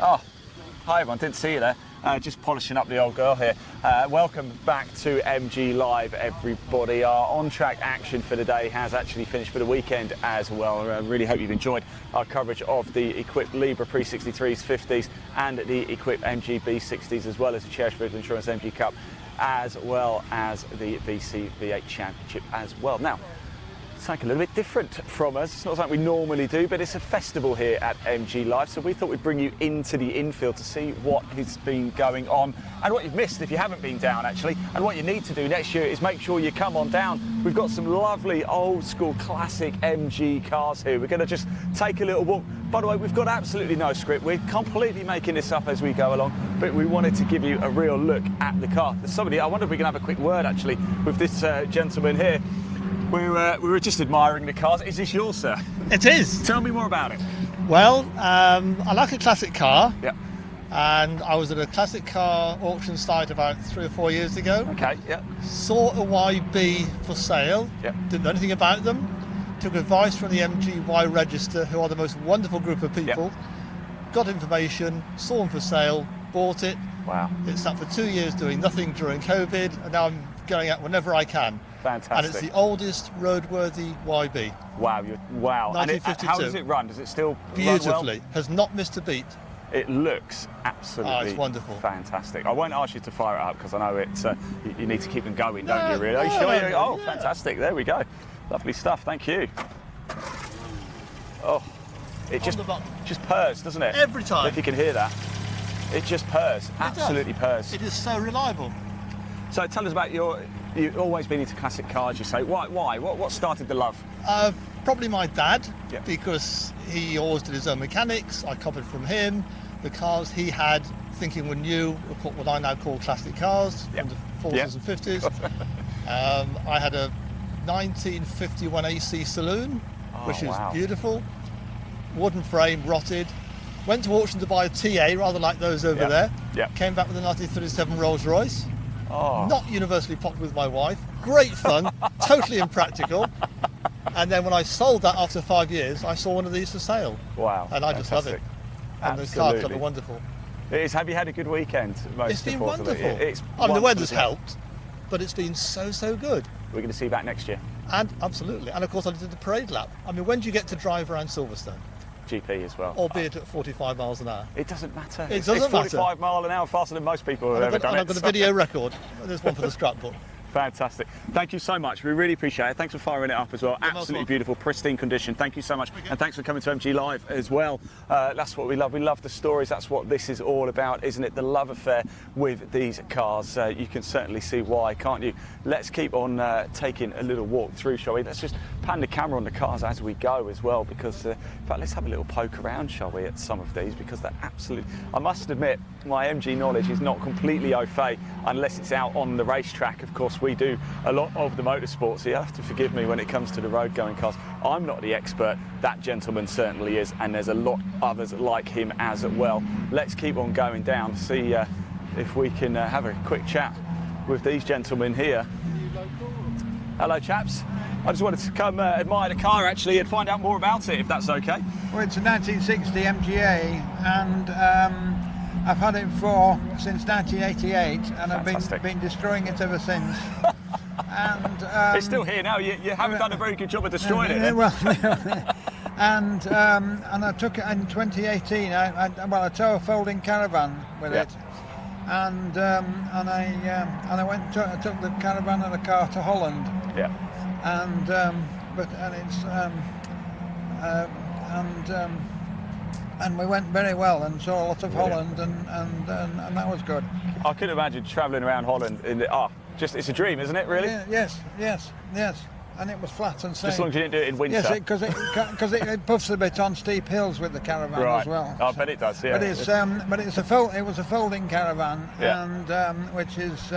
Oh, hi everyone, didn't see you there. Just polishing up the old girl here. Welcome back to MG Live, everybody. Our on-track action for the day has actually finished for the weekend as well. I really hope you've enjoyed our coverage of the equipped Libra Pre-63s, 50s and the equipped MG B60s, as well as the Cherish Vehicle Insurance MG Cup, as well as the VC V8 Championship as well. Now, something a little bit different from us. It's not something we normally do, but it's a festival here at MG Live, so we thought we'd bring you into the infield to see what has been going on and what you've missed if you haven't been down, actually. And what you need to do next year is make sure you come on down. We've got some lovely old school classic MG cars here. We're going to just take a little walk. By the way, we've got absolutely no script. We're completely making this up as we go along, but we wanted to give you a real look at the car. There's somebody, I wonder if we can have a quick word actually with this gentleman here. We were just admiring the cars. Is this yours, sir? It is. Tell me more about it. Well, I like a classic car. Yeah. And I was at a classic car auction site about 3 or 4 years ago. Okay, yeah. Saw a YB for sale. Yeah. Didn't know anything about them. Took advice from the MGY Register, who are the most wonderful group of people. Yeah. Got information, saw them for sale, bought it. Wow. It sat for 2 years doing nothing during COVID, and now I'm going out whenever I can. Fantastic. And it's the oldest roadworthy YB. Wow, wow. 1952. And how does it run? Does it still beautifully? Run well? Has not missed a beat. It looks absolutely it's wonderful. Fantastic. I won't ask you to fire it up because I know it's you need to keep them going, don't you, really? Oh, yeah. Fantastic. There we go. Lovely stuff. Thank you. Oh, it just purrs, doesn't it? Every time. If you can hear that. It just purrs. Absolutely purrs. It is so reliable. So tell us about you've always been into classic cars, you say. Why? What started the love? Probably my dad, yeah. Because he always did his own mechanics. I copied from him. The cars he had, thinking were new, were what I now call classic cars, yeah. from the 40s and 50s. I had a 1951 AC saloon, which is beautiful. Wooden frame, rotted. Went to auction to buy a TA, rather like those over there. Yeah. Came back with a 1937 Rolls Royce. Oh. Not universally popular with my wife. Great fun, totally impractical. And then when I sold that after 5 years, I saw one of these for sale. Wow. And I just love it. And the car club are wonderful. It is. Have you had a good weekend? It's been wonderful. The weather's helped, but it's been so good. We're going to see you back next year. And absolutely. And of course I did the parade lap. I mean, when do you get to drive around Silverstone? GP as well. Albeit at 45 miles an hour. It doesn't matter. It doesn't matter. 45 mile an hour faster than most people have ever done it. And I've got a video record. There's one for the scrapbook. Fantastic. Thank you so much. We really appreciate it. Thanks for firing it up as well. Absolutely beautiful, pristine condition. Thank you so much. And thanks for coming to MG Live as well. That's what we love. We love the stories. That's what this is all about, isn't it? The love affair with these cars. You can certainly see why, can't you? Let's keep on taking a little walk through, shall we? Let's just pan the camera on the cars as we go as well, because in fact, let's have a little poke around, shall we, at some of these, because they're absolutely... I must admit, my MG knowledge is not completely au fait unless it's out on the racetrack. Of course, we do a lot of the motorsport, so you have to forgive me when it comes to the road going cars. I'm not the expert, that gentleman certainly is, and there's a lot others like him as well. Let's keep on going down, see if we can have a quick chat with these gentlemen here. Hello chaps, I just wanted to come admire the car actually and find out more about it, if that's okay. Well, it's a 1960 MGA, and I've had it since 1988, and I've been destroying it ever since. And it's still here now. You haven't done a very good job of destroying it. Well, and I took it in 2018. I tow a folding caravan with it, and I went took the caravan and the car to Holland. Yeah. And we went very well and saw a lot of Holland, and that was good. I couldn't imagine travelling around Holland in the it's a dream, isn't it? Really? Yes. And it was flat and safe. Just as long as you didn't do it in winter. Yes, because it puffs a bit on steep hills with the caravan as well. I bet it does. Yeah. But it was a folding caravan, and which is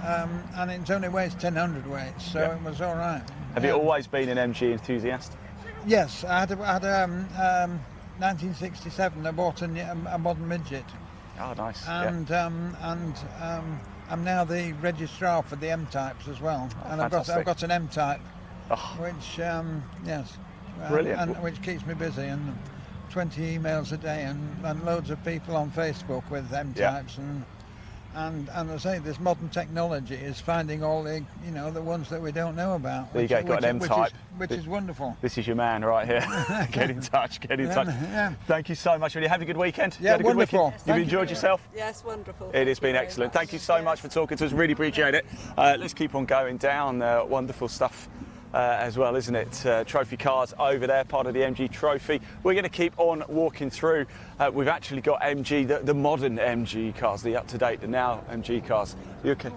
and it only weighs 1,000 weight, so it was all right. Have you always been an MG enthusiast? Yes, I had 1967. I bought a modern midget. Oh, nice. And I'm now the registrar for the M types as well. Oh, and I've got an M type. which yes, Brilliant. and which keeps me busy, and 20 emails a day, and loads of people on Facebook with M-types, and as I say, this modern technology is finding all the the ones that we don't know about. There you go, got an M-type. Which is wonderful. This is your man right here. Get in touch, get in touch. Yeah. Thank you so much. Really, have a good weekend. Yeah, wonderful. You've enjoyed yourself? Yes, wonderful. It has been excellent. Thank you so much for talking to us. Really appreciate it. Let's keep on going down. Wonderful stuff as well, isn't it? Trophy cars over there, part of the MG Trophy. We're going to keep on walking through. We've actually got MG, the modern MG cars, the up-to-date, the now MG cars. You okay?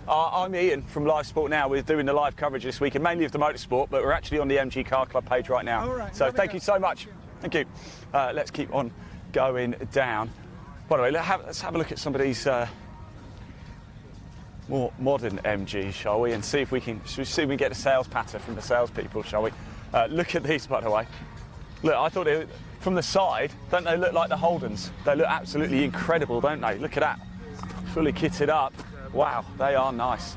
I'm Ian from Live Sport Now. We're doing the live coverage this week, and mainly of the motorsport, but we're actually on the MG Car Club page right now. All right, so thank you so much. Thank you. Let's keep on going down. By the way, let's have a look at some of these more modern MGs, shall we? And see if we can get a sales patter from the salespeople, shall we? Look at these, by the way. Look, I thought from the side, don't they look like the Holdens? They look absolutely incredible, don't they? Look at that. Fully kitted up. Wow, they are nice.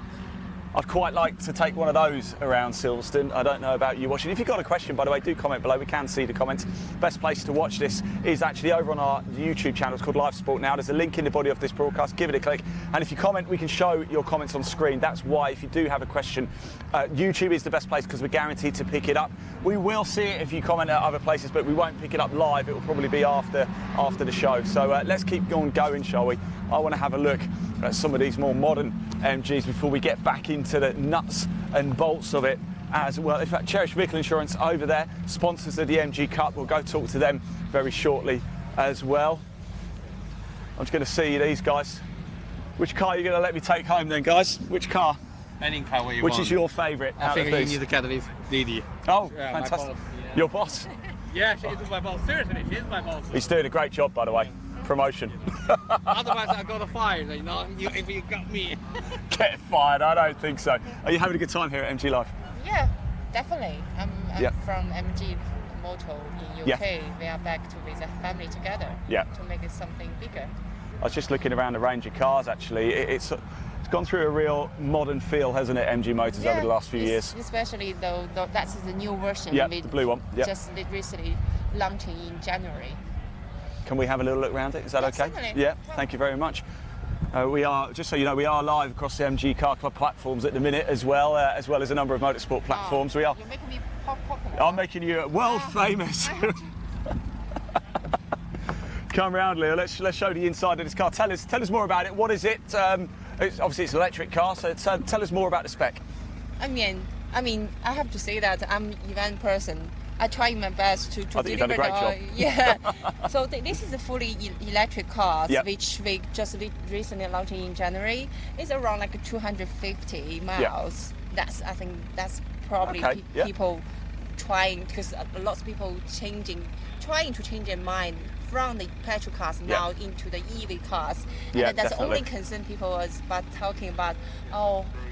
I'd quite like to take one of those around Silverstone. I don't know about you watching. If you've got a question, by the way, do comment below. We can see the comments. Best place to watch this is actually over on our YouTube channel. It's called Live Sport Now. There's a link in the body of this broadcast. Give it a click. And if you comment, we can show your comments on screen. That's why, if you do have a question, YouTube is the best place because we're guaranteed to pick it up. We will see it if you comment at other places, but we won't pick it up live. It will probably be after the show. So let's keep on going, shall we? I want to have a look at some of these more modern MGs before we get back into the nuts and bolts of it as well. In fact, Cherish Vehicle Insurance over there, sponsors of the MG Cup. We'll go talk to them very shortly as well. I'm just going to see these guys. Which car are you going to let me take home then, guys? Which car? Any car where you Which want. is your favourite I out think of you these? need the catalyst, Didi. Oh, Yeah, fantastic. my boss, yeah. Your boss? Yeah, she is my boss. Seriously, she is my boss. He's doing a great job, by the way. Promotion. Otherwise, I got a fire. You know, if you got me. Get fired, I don't think so. Are you having a good time here at MG Live? Yeah, definitely. I'm Yeah. from MG Moto in UK. Yeah. We are back to with a family together Yeah. to make it something bigger. I was just looking around the range of cars, actually. It's gone through a real modern feel, hasn't it, MG Motors, over the last few years? Especially though that's the new version. Yeah, we the blue one. Yeah. just recently launching in January. Can we have a little look around it? Is that okay? Certainly. Yeah, thank you very much. We are, just so you know, we are live across the MG Car Club platforms at the minute as well as a number of motorsport platforms. We are. You're making me popular. I'm making you world famous. I have to- Come round, Leo. Let's show the inside of this car. Tell us more about it. What is it? Obviously, it's an electric car, so tell us more about the spec. I mean, I have to say that I'm an event person. I try my best to I think you've done a deliver great the yeah. So this is a fully electric car, Yep. which we just recently launched in January. It's around like 250 miles. I think that's probably Okay, yeah. people trying, because a lot of people trying to change their mind from the petrol cars now into the EV cars. Yeah, And that's definitely. only concern people is about talking about,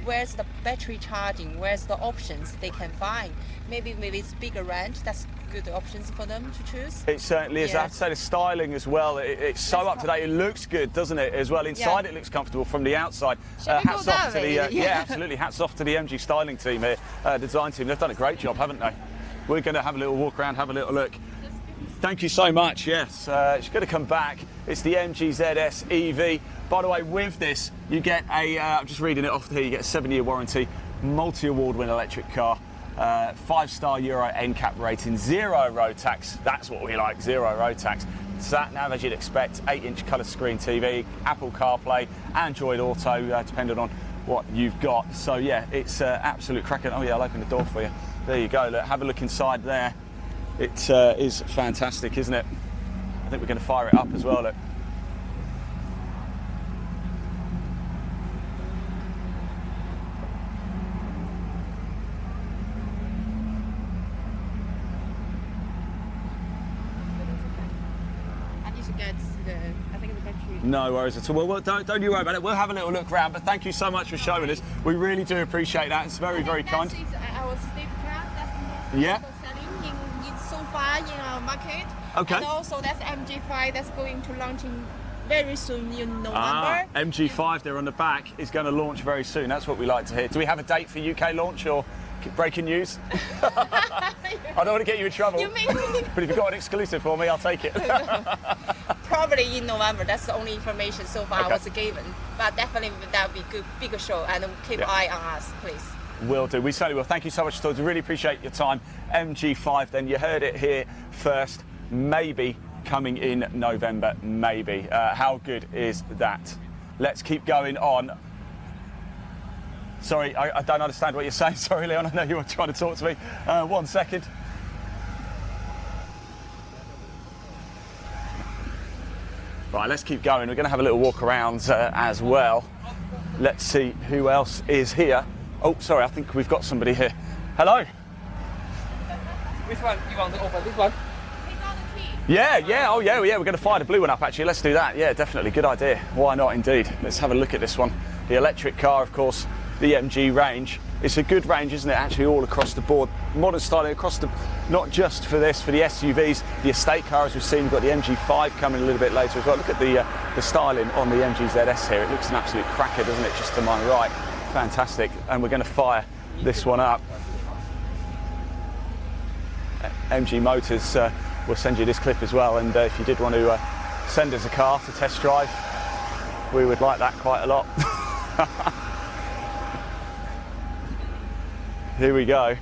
where's the battery charging, where's the options they can find. Maybe it's bigger range, that's good options for them to choose. It certainly is. I Yeah. have to say the styling as well. It's so up to date. It looks good, doesn't it? As well, inside it looks comfortable from the outside. Shall we go Hats off that to the way? yeah, absolutely. Hats off to the MG styling team here, design team. They've done a great job, haven't they? We're going to have a little walk around, have a little look. Thank you so much. Yes, it's going to come back. It's the MG ZS EV. By the way, with this, you get I'm just reading it off here. You get a 7-year warranty, multi-award-win electric car. 5-star Euro NCAP rating, 0 road tax. That's what we like, 0 road tax. Sat nav, as you'd expect, 8-inch colour screen TV, Apple CarPlay, Android Auto, depending on what you've got. So yeah, it's absolute cracking. Oh yeah, I'll open the door for you. There you go. Look, have a look inside there. It is fantastic, isn't it? I think we're going to fire it up as well. Look. I need to get I think the battery. No worries at all. Well, don't you worry about it. We'll have a little look around, but thank you so much for showing us. We really do appreciate that. It's very, very kind. That is our state car. That's Yeah. also selling in so far in our market. Okay. And also that's MG5 that's going to launch in very soon in November. MG5 there on the back is going to launch very soon. That's what we like to hear. Do we have a date for UK launch or? Breaking news. I don't want to get you in trouble. You mean But if you've got an exclusive for me, I'll take it. probably in November? That's the only information so far Okay. was given. But definitely that would be good, bigger show, and keep Yeah. eye on us, please. Will do. We certainly will. Thank you so much, Todd. Really appreciate your time. MG5, then you heard it here first. Maybe coming in November. Maybe. How good is that? Let's keep going on. Sorry, I don't understand what you're saying. Sorry, Leon. I know you were trying to talk to me. 1 second. Right, let's keep going. We're going to have a little walk around as well. Let's see who else is here. Oh, sorry, I think we've got somebody here. Hello. Which one? You want to open this one? Yeah, oh yeah, we're going to fire the blue one up actually. Let's do that. Yeah, definitely, good idea. Why not indeed? Let's have a look at this one. The electric car, of course, the MG range. It's a good range, isn't it, actually all across the board. Modern styling across the, not just for this, for the SUVs, the estate car as we've seen. We've got the MG5 coming a little bit later as well. Look at the styling on the MG ZS here. It looks an absolute cracker, doesn't it, just to my right. Fantastic. And we're going to fire this one up. MG Motors will send you this clip as well, and if you did want to send us a car to test drive, we would like that quite a lot. Here we go.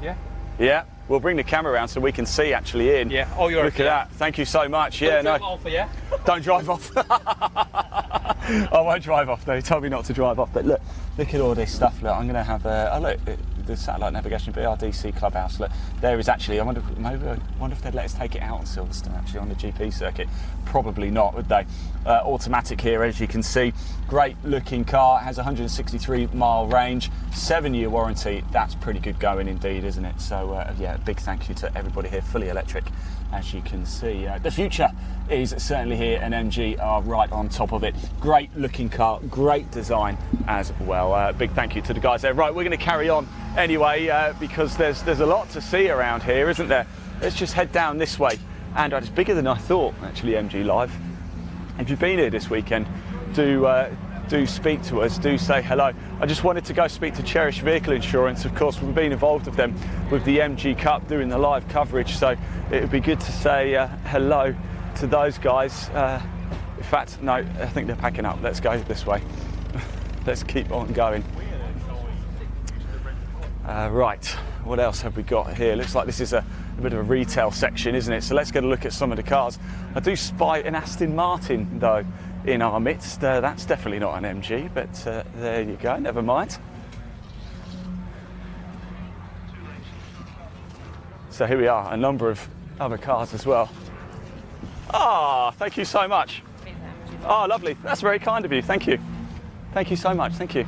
Yeah. Yeah, we'll bring the camera around so we can see actually in. Yeah. Oh, you're. Look at that. Thank you so much. Yeah, Don't no. drive off, yeah. Don't drive off. I won't drive off. He told me not to drive off. But look at all this stuff. Look, I'm going to have oh look, the satellite navigation BRDC clubhouse. Look, there is actually. I wonder if they'd let us take it out on Silverstone actually on the GP circuit. Probably not, would they? Automatic here, as you can see. Great looking car. Has 163-mile range, 7-year warranty. That's pretty good going indeed, isn't it? So yeah, big thank you to everybody here. Fully electric, as you can see. The future is certainly here, and MG are right on top of it. Great looking car, great design as well. Big thank you to the guys there. Right, we're going to carry on anyway because there's a lot to see around here, isn't there? Let's just head down this way. And it's bigger than I thought, actually, MG Live. If you've been here this weekend, do speak to us, do say hello. I just wanted to go speak to Cherish Vehicle Insurance. Of course, we've been involved with them with the MG Cup, doing the live coverage, so it would be good to say hello to those guys. In fact, no, I think they're packing up. Let's go this way. Let's keep on going. Right, what else have we got here? Looks like this is a bit of a retail section, isn't it? So let's get a look at some of the cars. I do spy an Aston Martin, though, in our midst. That's definitely not an MG, but there you go, never mind. So here we are, a number of other cars as well. Ah, thank you so much. Oh, lovely. That's very kind of you. Thank you. Thank you so much. Thank you.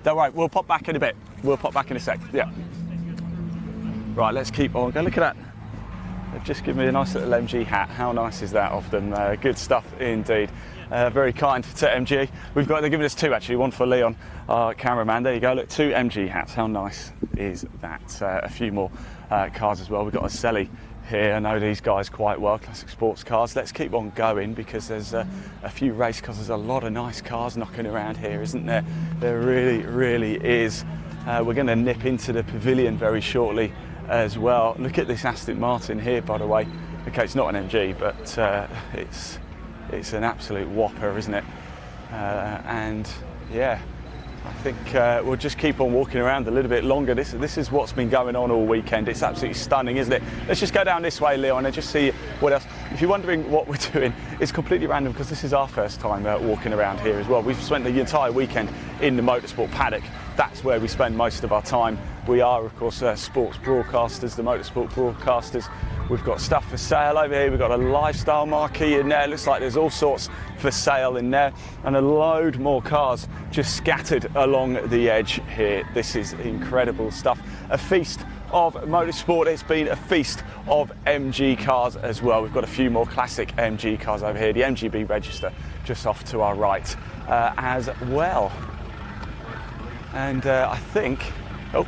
Don't worry, we'll pop back in a bit. We'll pop back in a sec. Yeah. Right, let's keep on going. Look at that. They've just given me a nice little MG hat. How nice is that of them? Good stuff indeed. Very kind to MG. They're giving us two actually, one for Leon, our cameraman. There you go, look, 2 MG hats. How nice is that? A few more cars as well. We've got a Selly here. I know these guys quite well, classic sports cars. Let's keep on going because there's a few race cars. There's a lot of nice cars knocking around here, isn't there? There really is. We're going to nip into the pavilion very shortly as well. Look at this Aston Martin here, by the way. Okay, it's not an MG, but it's an absolute whopper, isn't it? And yeah, I think we'll just keep on walking around a little bit longer. This is what's been going on all weekend. It's absolutely stunning, isn't it? Let's just go down this way, Leon, and just see what else. If you're wondering what we're doing, it's completely random because this is our first time walking around here as well. We've spent the entire weekend in the motorsport paddock. That's where we spend most of our time. We are, of course, sports broadcasters, the motorsport broadcasters. We've got stuff for sale over here. We've got a lifestyle marquee in there. Looks like there's all sorts for sale in there. And a load more cars just scattered along the edge here. This is incredible stuff. A feast of motorsport. It's been a feast of MG cars as well. We've got a few more classic MG cars over here. The MGB register just off to our right as well. And I think, oh,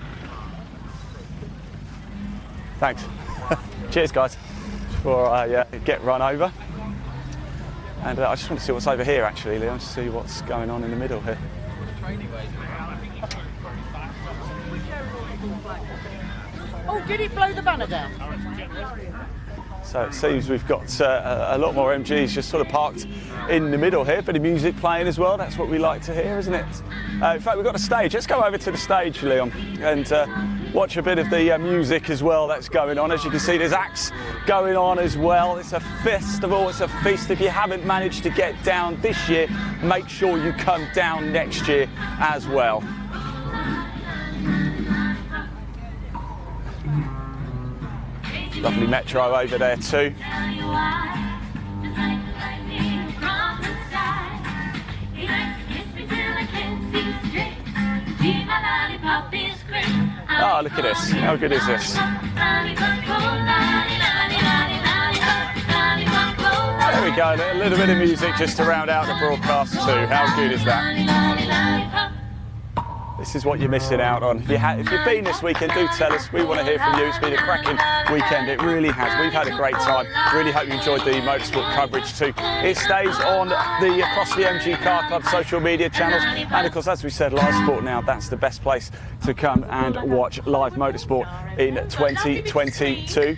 thanks. Cheers, guys. before I get run over. And I just want to see what's over here actually, Leon, to see what's going on in the middle here. Oh, did it blow the banner down? So it seems we've got a lot more MGs just sort of parked in the middle here. Bit of music playing as well. That's what we like to hear, isn't it? In fact, we've got a stage. Let's go over to the stage, Leon, and watch a bit of the music as well that's going on. As you can see, there's acts going on as well. It's a festival, it's a feast. If you haven't managed to get down this year, make sure you come down next year as well. Lovely metro over there too. Oh, look at this. How good is this? There we go. A little bit of music just to round out the broadcast too. How good is that? This is what you're missing out on. If you've been this weekend, do tell us. We want to hear from you. It's been a cracking weekend. It really has. We've had a great time. Really hope you enjoyed the motorsport coverage too. It stays on across the MG Car Club social media channels. And of course, as we said, Live Sport Now, that's the best place to come and watch live motorsport in 2022.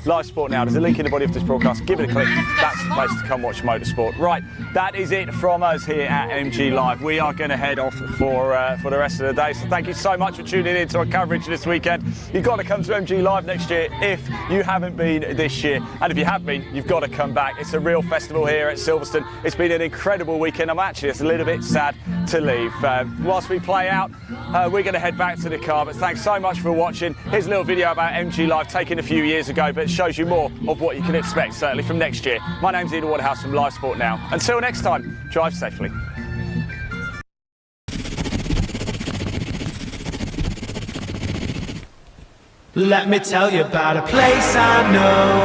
Live Sport Now, there's a link in the body of this broadcast. Give it a click. That's the place to come watch motorsport. Right, that is it from us here at MG Live. We are going to head off for the rest of the day. So thank you so much for tuning in to our coverage this weekend. You've got to come to MG Live next year if you haven't been this year. And if you have been, you've got to come back. It's a real festival here at Silverstone. It's been an incredible weekend. I'm actually just a little bit sad to leave. Whilst we play out, we're going to head back to the car. But thanks so much for watching. Here's a little video about MG Live taken a few years ago, but it shows you more of what you can expect, certainly from next year. My name's Ian Waterhouse from Live Sport Now. Until next time, drive safely. Let me tell you about a place I know,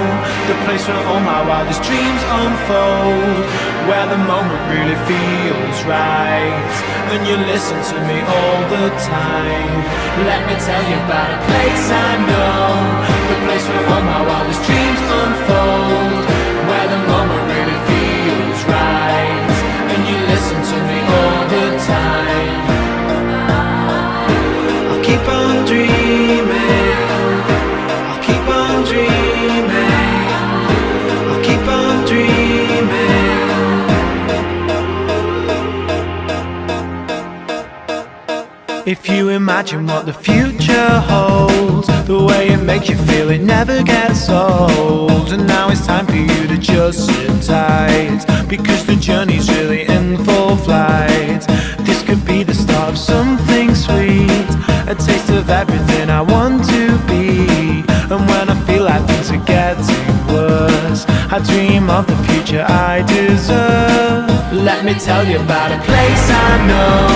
the place where all my wildest dreams unfold, where the moment really feels right, and you listen to me all the time. Let me tell you about a place I know, the place where all my wildest dreams unfold, where the moment really feels right, and you listen to me all the time. I'll keep on dreaming, if you imagine what the future holds, the way it makes you feel, it never gets old. And now it's time for you to just sit tight, because the journey's really in full flight. This could be the start of something sweet, a taste of everything I want to be. And when I feel like things are getting worse, I dream of the future I deserve. Let me tell you about a place I know,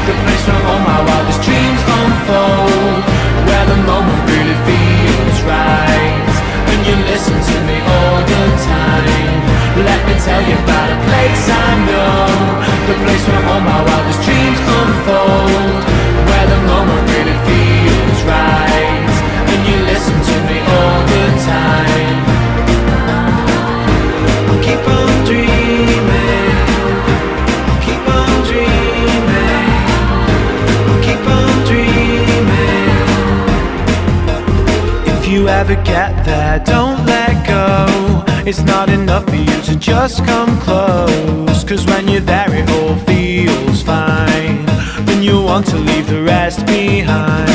the place where all my wildest dreams unfold, where the moment really feels right, and you listen to me all the time. Let me tell you about a place I know, the place where all my wildest dreams unfold, where the moment really feels right, and you listen to me all the time. I'll keep on dreaming, I'll keep on dreaming, I'll keep on dreaming. If you ever get there, don't let go. It's not enough for you to just come close, 'cause when you're there it all feels fine, then you'll want to leave the rest behind.